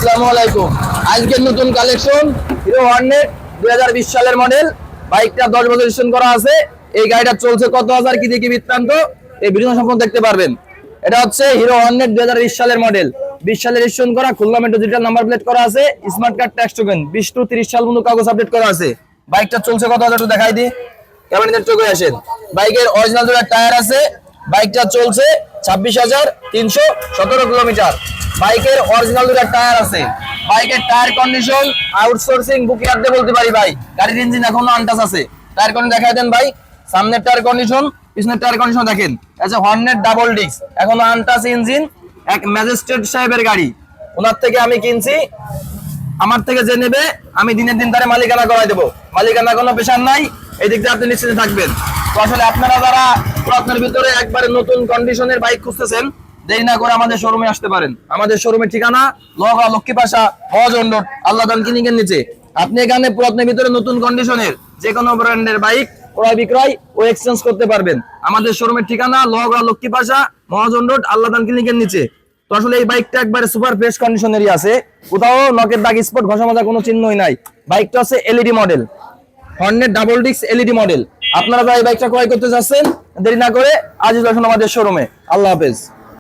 আসসালামু আলাইকুম। আজকের নতুন কালেকশন হিরো হর্নেট 2020 সালের মডেল। বাইকটা 10 বছর রেজিস্ট্রেশন করা আছে। এই গাড়িটা চলছে কত হাজার কি দেখি বৃত্তান্ত এই ভিডিও সম্পূর্ণ দেখতে পারবেন। এটা হচ্ছে হিরো হর্নেট 2020 সালের মডেল। 20 সালে রেজিস্ট্রেশন করা, Khulna metro digital number plate করা আছে, smart card tax token 20 two 30 সাল পর্যন্ত কাগজ আপডেট করা আছে। বাইকটা চলছে কত হাজার একটু দেখাই দিই। ক্যামেরাতে চলে আসেন। বাইকের অরিজিনাল দুটো টায়ার আছে। বাইকটা চলছে 26,317 কিলোমিটার। বাইকের অরিজিনাল দুটো টায়ার আছে। বাইকের টায়ার কন্ডিশন আউটসোর্সিং বুকিয়ার দিয়ে বলতে পারি ভাই। গাড়ির ইঞ্জিন এখনো আনটাচ আছে। টায়ার কন্ডিশন দেখাই দেন ভাই। সামনের টায়ার কন্ডিশন, পিছনের টায়ার কন্ডিশন দেখেন। আচ্ছা, হর্নেট ডাবল ডিস্ক, এখনো আনটাচ ইঞ্জিন। এক ম্যাজিস্ট্রেট সাহেবের গাড়ি, ওনার থেকে আমি কিনছি। আমার থেকে যে নেবে আমি দিনের দিন তারে মালিকানা করাই দেবো। মালিকানা কোনো পেশার নাই, এই দিক দিয়ে আপনি নিশ্চিত থাকবেন। তো আসলে আপনারা যারা পুরাতনের ভিতরে একবারে নতুন কন্ডিশনের বাইক খুঁজতেছেন, দেরি না করে আমাদের শোরুমে আসতে পারেন। আমাদের শোরুমের ঠিকানা লোহাগড়া লক্ষ্মীপাশা মহাজন রোড, আল্লাহদান ক্লিনিকের নিচে। আপনি এখানে পুরাতনের ভিতরে নতুন কন্ডিশনের যে কোনো ব্র্যান্ডের বাইক ক্রয় বিক্রয় ও এক্সচেঞ্জ করতে পারবেন। আমাদের শোরুমের ঠিকানা লোহাগড়া লক্ষ্মীপাশা মহাজন রোড, আল্লাহদান ক্লিনিকের নিচে। তো আসলে এই বাইকটা একবারে সুপার ফ্রেশ কন্ডিশনেরই আছে, কোথাও নকের দাগ স্পট ঘষা মাজা কোনো চিহ্নই নাই। বাইকটা হচ্ছে LED model, Hornet double disc LED model. আপনারা যারা এই বাইকটা ক্রয় করতে যাচ্ছেন, দেরি না করে আজই আসুন আমাদের শোরুমে। আল্লাহ হাফেজ।